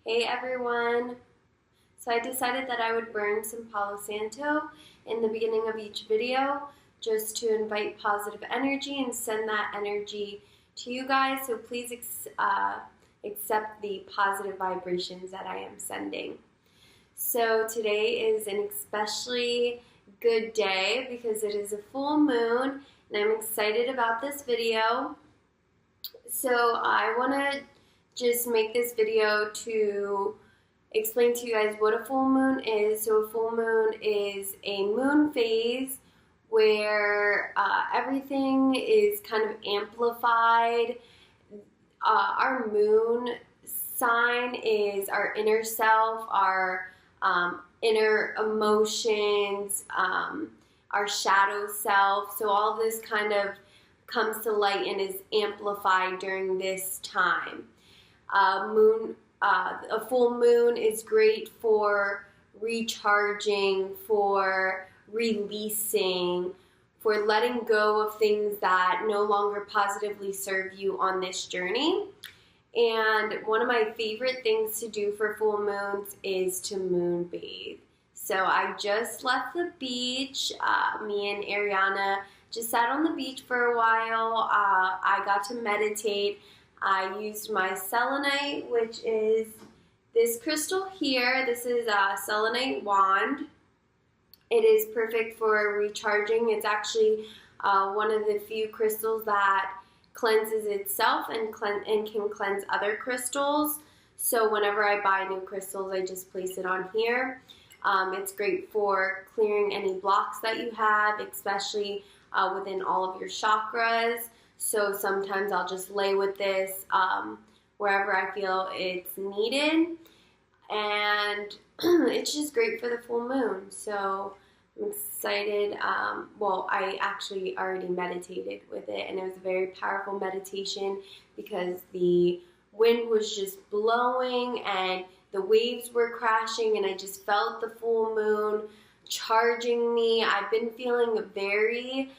Hey everyone! So I decided that I would burn some Palo Santo in the beginning of each video just to invite positive energy and send that energy to you guys. So please accept the positive vibrations that I am sending. So today is an especially good day because it is a full moon and I'm excited about this video. So I want to just make this video to explain to you guys what a full moon is. So a full moon is a moon phase where everything is kind of amplified. Our moon sign is our inner self, our inner emotions, our shadow self. So all this kind of comes to light and is amplified during this time. A full moon is great for recharging, for releasing, for letting go of things that no longer positively serve you on this journey. And one of my favorite things to do for full moons is to moon bathe. So I just left the beach. Me and Ariana just sat on the beach for a while. I got to meditate. I used my selenite, which is this crystal here. This is a selenite wand. It is perfect for recharging. It's actually one of the few crystals that cleanses itself and can cleanse other crystals. So whenever I buy new crystals, I just place it on here. It's great for clearing any blocks that you have, especially within all of your chakras. So sometimes I'll just lay with this wherever I feel it's needed. And it's just great for the full moon. So I'm excited. Well, I actually already meditated with it, and it was a very powerful meditation because the wind was just blowing and the waves were crashing, and I just felt the full moon charging me. I've been feeling very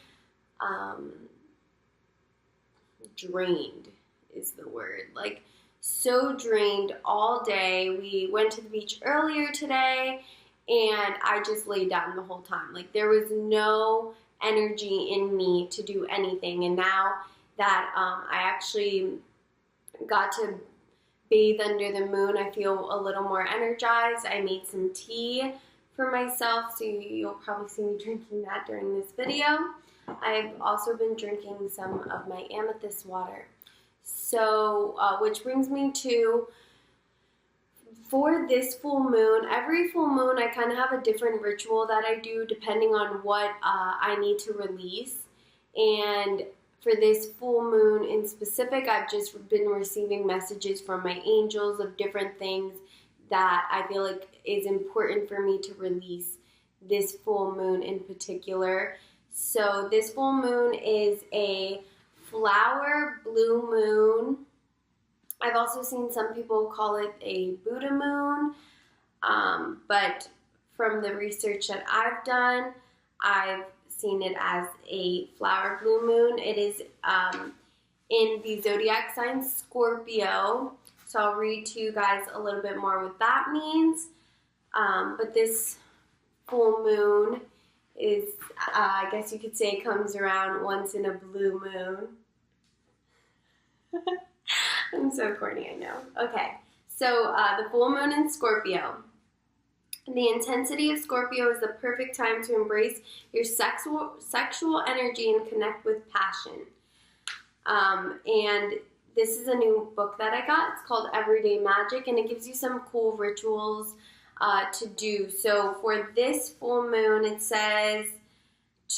drained is the word. Like, so drained all day. We went to the beach earlier today and I just laid down the whole time. Like, there was no energy in me to do anything. And now that I actually got to bathe under the moon, I feel a little more energized. I made some tea for myself, so you'll probably see me drinking that during this video. I've also been drinking some of my amethyst water. So, which brings me to, for this full moon, every full moon I kind of have a different ritual that I do depending on what I need to release. And for this full moon in specific, I've just been receiving messages from my angels of different things that I feel like is important for me to release this full moon in particular. So this full moon is a flower blue moon. I've also seen some people call it a Buddha moon, but from the research that I've done, I've seen it as a flower blue moon. It is in the zodiac sign Scorpio, so I'll read to you guys a little bit more what that means. But this full moon is, I guess you could say, comes around once in a blue moon. I'm so corny, I know. Okay, so the full moon in Scorpio. The intensity of Scorpio is the perfect time to embrace your sexual energy and connect with passion. And this is a new book that I got. It's called Everyday Magic, and it gives you some cool rituals to do. So for this full moon, it says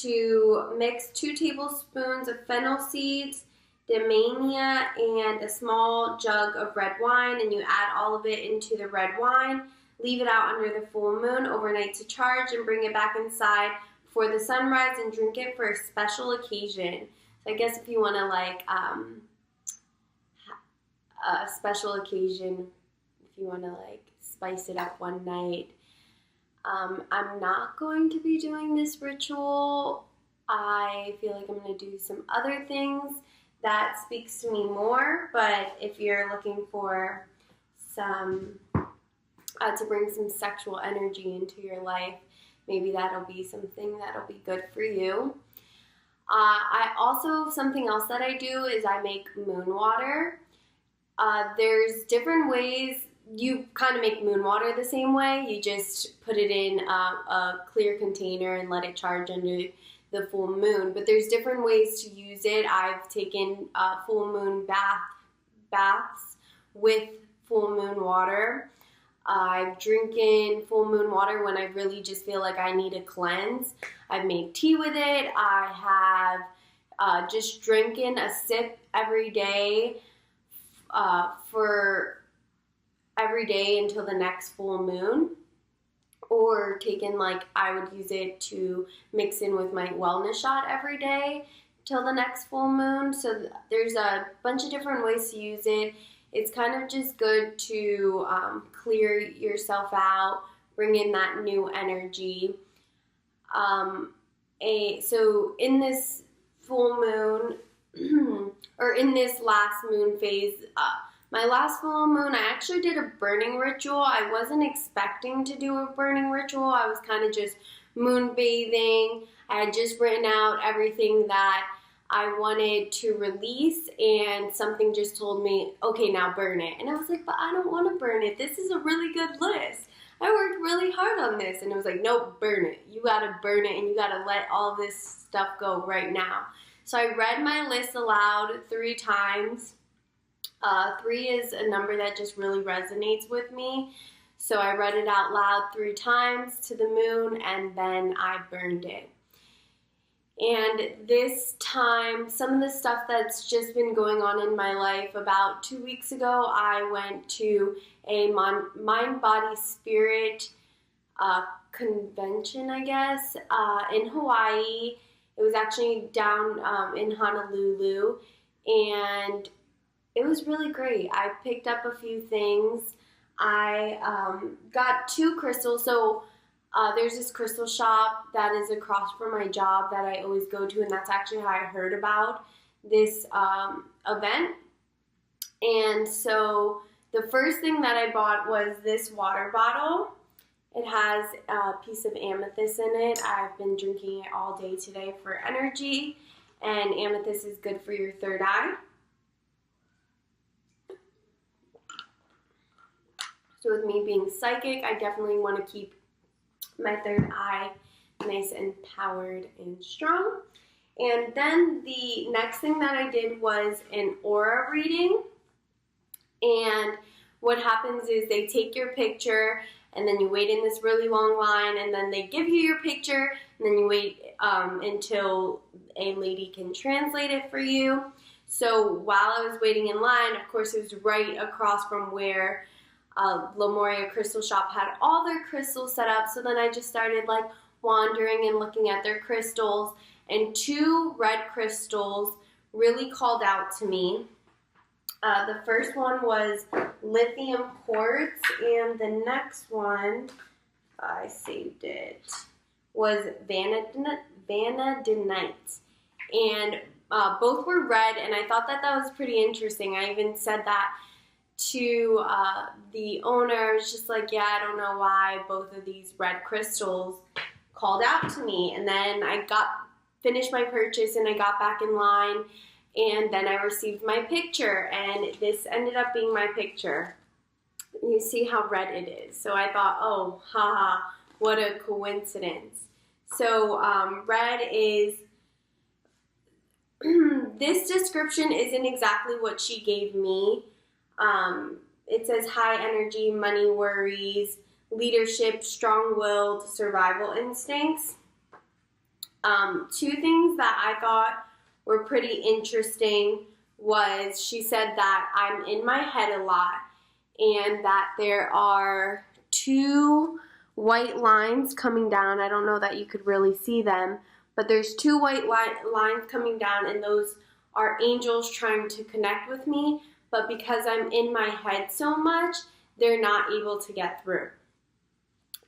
to mix 2 tablespoons of fennel seeds, damiana, and a small jug of red wine, and you add all of it into the red wine. Leave it out under the full moon overnight to charge and bring it back inside before the sunrise and drink it for a special occasion. So I guess if you want to, like, a special occasion, if you want to, like, spice it up one night. I'm not going to be doing this ritual. I feel like I'm going to do some other things that speaks to me more, but if you're looking for some to bring some sexual energy into your life. Maybe that'll be something that'll be good for you. Something else that I do is I make moon water. There's different ways. You kind of make moon water the same way. You just put it in a clear container and let it charge under the full moon. But there's different ways to use it. I've taken full moon baths with full moon water. I've drinking full moon water when I really just feel like I need a cleanse. I've made tea with it. I have just drinking a sip every day for every day until the next full moon. Or taken, like, I would use it to mix in with my wellness shot every day till the next full moon. So there's a bunch of different ways to use it. It's kind of just good to clear yourself out, bring in that new energy. So in this full moon, or in this last moon phase, my last full moon, I actually did a burning ritual. I wasn't expecting to do a burning ritual. I was kind of just moon bathing. I had just written out everything that I wanted to release, and something just told me, okay, now burn it. And I was like, but I don't want to burn it. This is a really good list. I worked really hard on this. And it was like, nope, burn it. You got to burn it, and you got to let all this stuff go right now. So I read my list aloud 3 times. 3 is a number that just really resonates with me. So I read it out loud 3 times to the moon, and then I burned it. And this time, some of the stuff that's just been going on in my life, about 2 weeks ago, I went to a mind, body, spirit convention, I guess, in Hawaii. It was actually down in Honolulu, and it was really great. I picked up a few things. I got 2 crystals. So there's this crystal shop that is across from my job that I always go to, and that's actually how I heard about this event. And so the first thing that I bought was this water bottle. It has a piece of amethyst in it. I've been drinking it all day today for energy, and amethyst is good for your third eye. So with me being psychic, I definitely want to keep my third eye nice and powered and strong. And then the next thing that I did was an aura reading. And what happens is they take your picture, and then you wait in this really long line, and then they give you your picture, and then you wait until a lady can translate it for you. So while I was waiting in line, of course, it was right across from where Lemuria Crystal Shop had all their crystals set up. So then I just started like wandering and looking at their crystals, and 2 red crystals really called out to me. The first one was lithium quartz, and the next one, I saved it, was vanadinite. And both were red, and I thought that was pretty interesting. I even said that to the owner. I was just like, yeah, I don't know why both of these red crystals called out to me. And then I finished my purchase, and I got back in line, and then I received my picture, and this ended up being my picture. You see how red it is. So I thought, oh, haha, what a coincidence. So red is, this description isn't exactly what she gave me. It says high energy, money worries, leadership, strong-willed, survival instincts. 2 things that I thought were pretty interesting was she said that I'm in my head a lot, and that there are 2 white lines coming down. I don't know that you could really see them, but there's 2 white lines coming down, and those are angels trying to connect with me. But because I'm in my head so much, they're not able to get through.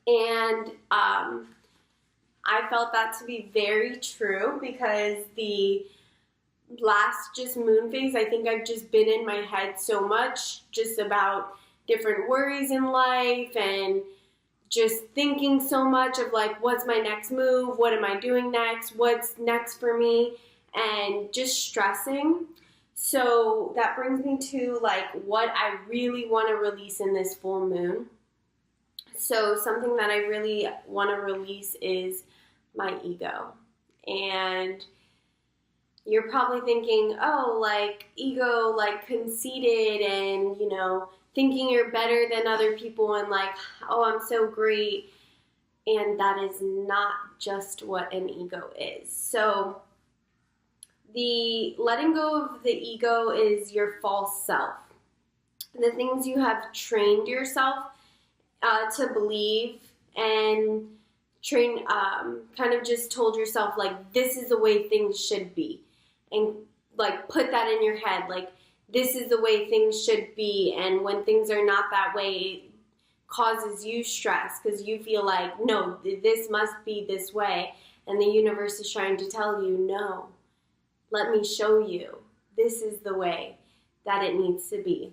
And I felt that to be very true, because the last just moon phase, I think I've just been in my head so much, just about different worries in life and just thinking so much of like, what's my next move? What am I doing next? What's next for me? And just stressing. So that brings me to like what I really want to release in this full moon. So something that I really want to release is my ego. And you're probably thinking, oh, like ego, like conceited and, you know, thinking you're better than other people and like, oh, I'm so great. And that is not just what an ego is. So the letting go of the ego is your false self. The things you have trained yourself to believe and kind of just told yourself like, this is the way things should be. And like put that in your head, like this is the way things should be. And when things are not that way, it causes you stress because you feel like, no, this must be this way. And the universe is trying to tell you, no, let me show you. This is the way that it needs to be.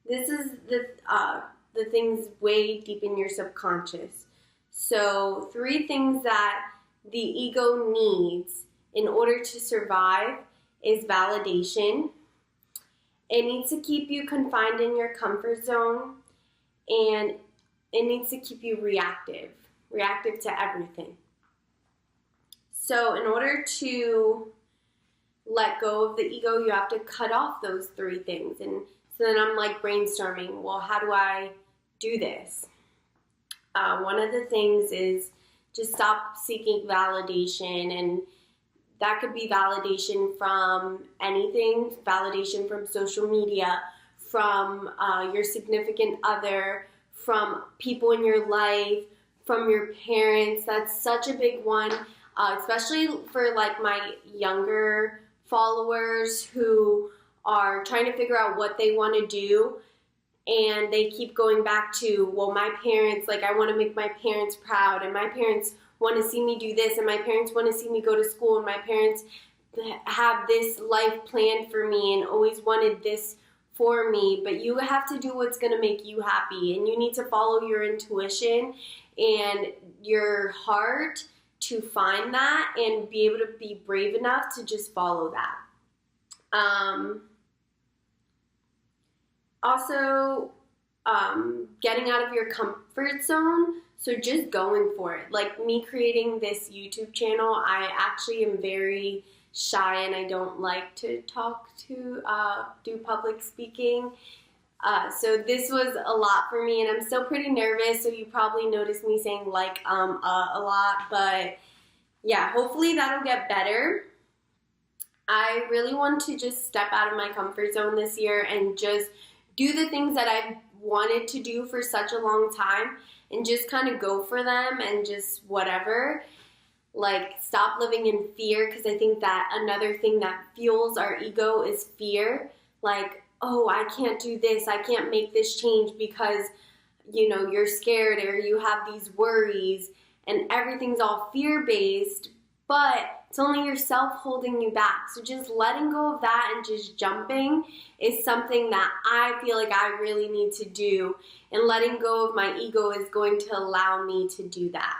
This is the things way deep in your subconscious. So 3 things that the ego needs in order to survive is validation. It needs to keep you confined in your comfort zone, and it needs to keep you reactive to everything. So in order to let go of the ego, you have to cut off those 3 things. And so then I'm like brainstorming, well, how do I do this? One of the things is just stop seeking validation, and that could be validation from anything, validation from social media, from your significant other, from people in your life, from your parents. That's such a big one, especially for like my younger followers who are trying to figure out what they want to do. And they keep going back to, well, my parents, like I want to make my parents proud, and my parents want to see me do this, and my parents want to see me go to school, and my parents have this life planned for me and always wanted this for me. But you have to do what's going to make you happy, and you need to follow your intuition and your heart to find that and be able to be brave enough to just follow that. Also, getting out of your comfort zone, so just going for it. Like me creating this YouTube channel, I actually am very shy and I don't like to do public speaking. So this was a lot for me, and I'm still pretty nervous, so you probably noticed me saying like a lot, but yeah, hopefully that'll get better. I really want to just step out of my comfort zone this year and just do the things that I've wanted to do for such a long time and just kind of go for them and just whatever. Like stop living in fear, because I think that another thing that fuels our ego is fear. Like, oh, I can't do this, I can't make this change because, you know, you're scared or you have these worries and everything's all fear-based, but it's only yourself holding you back. So just letting go of that and just jumping is something that I feel like I really need to do, and letting go of my ego is going to allow me to do that.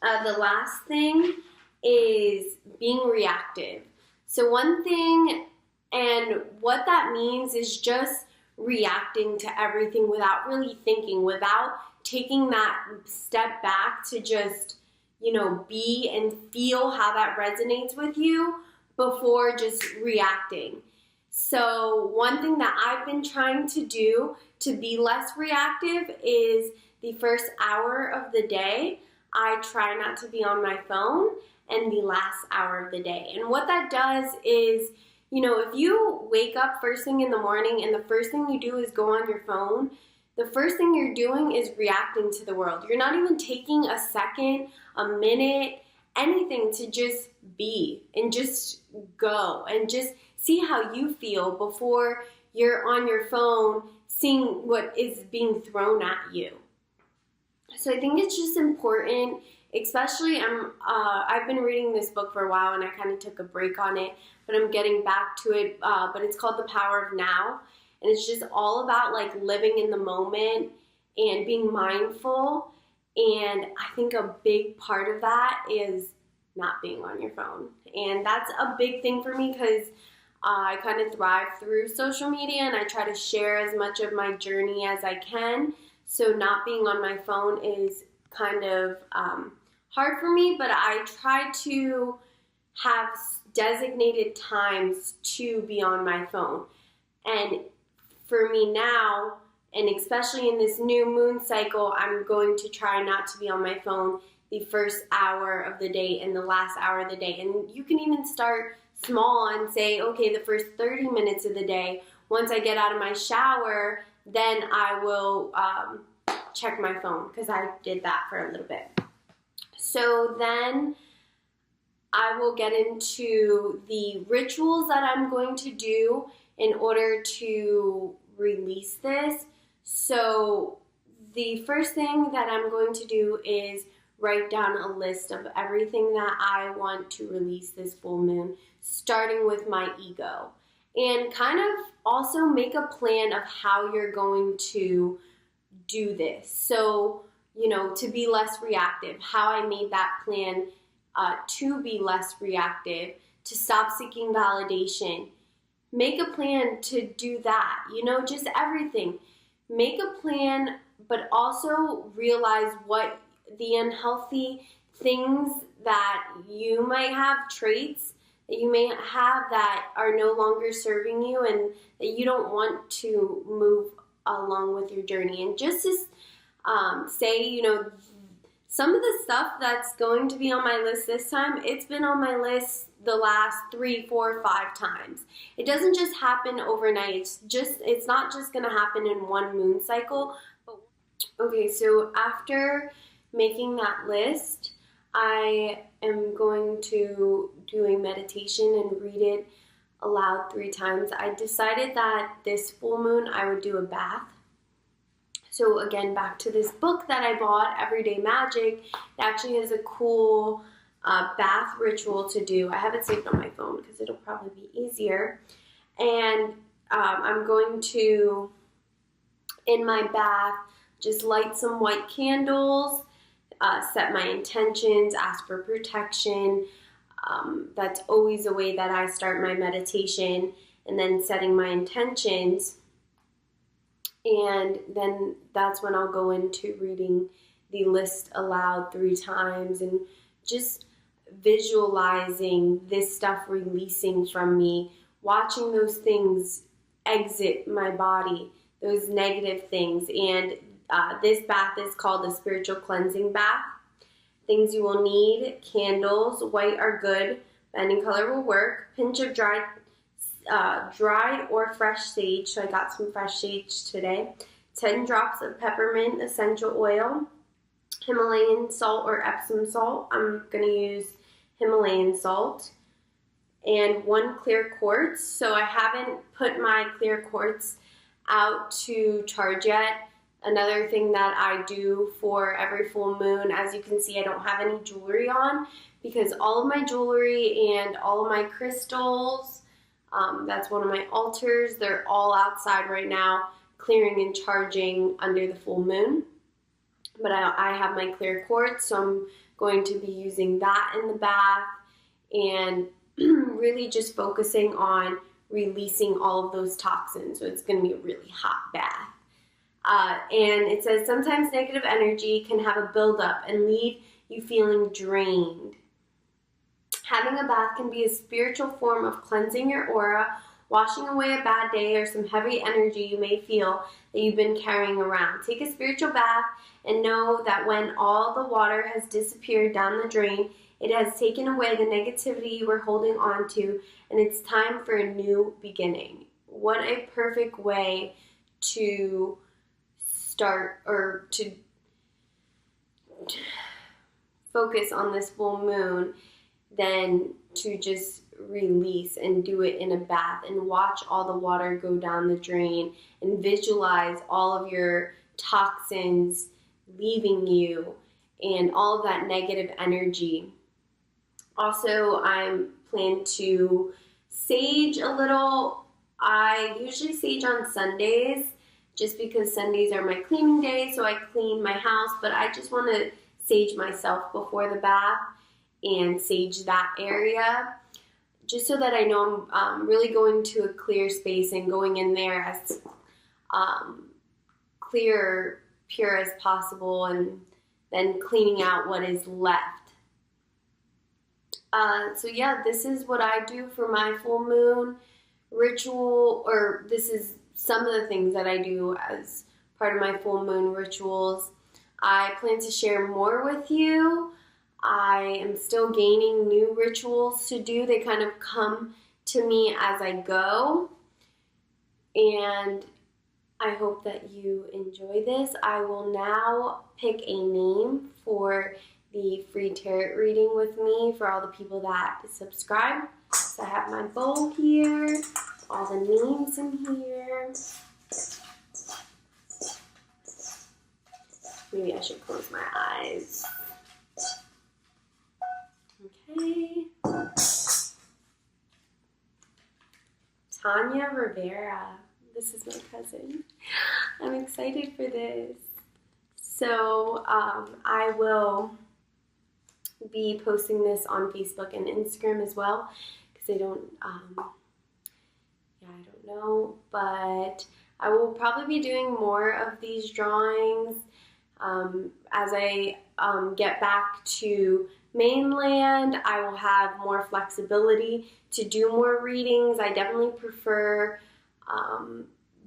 The last thing is being reactive. So one thing, and what that means is just reacting to everything without really thinking, without taking that step back to just, you know, be and feel how that resonates with you before just reacting. So one thing that I've been trying to do to be less reactive is the first hour of the day, I try not to be on my phone, and the last hour of the day. And what that does is, you know, if you wake up first thing in the morning and the first thing you do is go on your phone, the first thing you're doing is reacting to the world. You're not even taking a second, a minute, anything to just be and just go and just see how you feel before you're on your phone seeing what is being thrown at you. So I think it's just important especially I've been reading this book for a while and I kind of took a break on it, but I'm getting back to it. But it's called The Power of Now, and it's just all about like living in the moment and being mindful. And I think a big part of that is not being on your phone, and that's a big thing for me because I kind of thrive through social media and I try to share as much of my journey as I can. So not being on my phone is kind of hard for me, but I try to have designated times to be on my phone. And for me now, and especially in this new moon cycle, I'm going to try not to be on my phone the first hour of the day and the last hour of the day. And you can even start small and say, okay, the first 30 minutes of the day, once I get out of my shower, then I will check my phone, because I did that for a little bit. So then I will get into the rituals that I'm going to do in order to release this. So the first thing that I'm going to do is write down a list of everything that I want to release this full moon, starting with my ego. And kind of also make a plan of how you're going to do this. So, you know, to be less reactive, how I made that plan to be less reactive, to stop seeking validation. Make a plan to do that, you know, just everything. Make a plan, but also realize what the unhealthy things that you might have, traits that you may have that are no longer serving you and that you don't want to move along with your journey. And just to say, you know, some of the stuff that's going to be on my list this time, it's been on my list the last 3, 4, 5 times. It doesn't just happen overnight. It's not just going to happen in one moon cycle. Okay, so after making that list, I am going to do a meditation and read it aloud 3 times. I decided that this full moon I would do a bath. So again, back to this book that I bought, Everyday Magic. It actually has a cool bath ritual to do. I have it saved on my phone because it'll probably be easier. And I'm going to, in my bath, just light some white candles, set my intentions, ask for protection. That's always a way that I start my meditation, and then setting my intentions. And then that's when I'll go into reading the list aloud 3 times and just visualizing this stuff releasing from me, watching those things exit my body, those negative things. And this bath is called a spiritual cleansing bath. Things you will need: candles, white are good, but any color will work, pinch of dried or fresh sage, so I got some fresh sage today, 10 drops of peppermint essential oil, Himalayan salt or Epsom salt. I'm going to use Himalayan salt, and 1 clear quartz. So I haven't put my clear quartz out to charge yet. Another thing that I do for every full moon, as you can see, I don't have any jewelry on because all of my jewelry and all of my crystals, that's one of my altars, they're all outside right now, clearing and charging under the full moon. But I have my clear quartz, so I'm going to be using that in the bath and really just focusing on releasing all of those toxins. So it's going to be a really hot bath. And it says, sometimes negative energy can have a buildup and leave you feeling drained. Having a bath can be a spiritual form of cleansing your aura, washing away a bad day or some heavy energy you may feel that you've been carrying around. Take a spiritual bath and know that when all the water has disappeared down the drain, it has taken away the negativity you were holding on to, and it's time for a new beginning. What a perfect way to start, or to focus on this full moon, than to just release and do it in a bath and watch all the water go down the drain and visualize all of your toxins leaving you and all of that negative energy. Also, I'm planning to sage a little. I usually sage on Sundays just because Sundays are my cleaning day, so I clean my house, but I just want to sage myself before the bath and sage that area just so that I know I'm really going to a clear space and going in there as clear, pure as possible, and then cleaning out what is left. So yeah, this is what I do for my full moon ritual, or this is some of the things that I do as part of my full moon rituals. I plan to share more with you. I am still gaining new rituals to do. They kind of come to me as I go. And I hope that you enjoy this. I will now pick a name for the free tarot reading with me for all the people that subscribe. So I have my bowl here, all the names in here. Maybe I should close my eyes. Okay. Tanya Rivera. This is my cousin. I'm excited for this. So I will be posting this on Facebook and Instagram as well, because I don't know, but I will probably be doing more of these drawings as I get back to mainland. I will have more flexibility to do more readings. I definitely prefer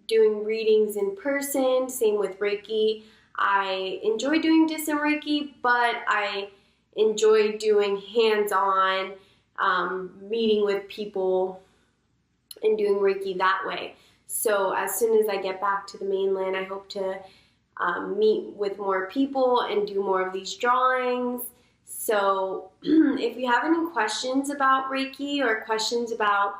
doing readings in person. Same with Reiki. I enjoy doing distant Reiki, but I enjoy doing hands-on, meeting with people and doing Reiki that way. So as soon as I get back to the mainland, I hope to meet with more people and do more of these drawings. So if you have any questions about Reiki or questions about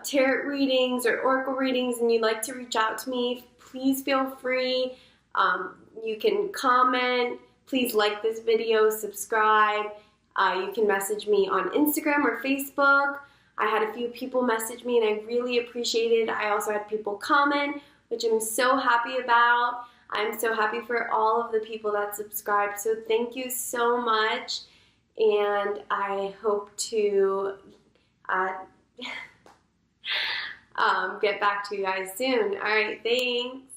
tarot readings or oracle readings and you'd like to reach out to me, please feel free. You can comment. Please like this video, subscribe. You can message me on Instagram or Facebook. I had a few people message me and I really appreciated it. I also had people comment, which I'm so happy about. I'm so happy for all of the people that subscribed. So thank you so much. And I hope to get back to you guys soon. All right, thanks.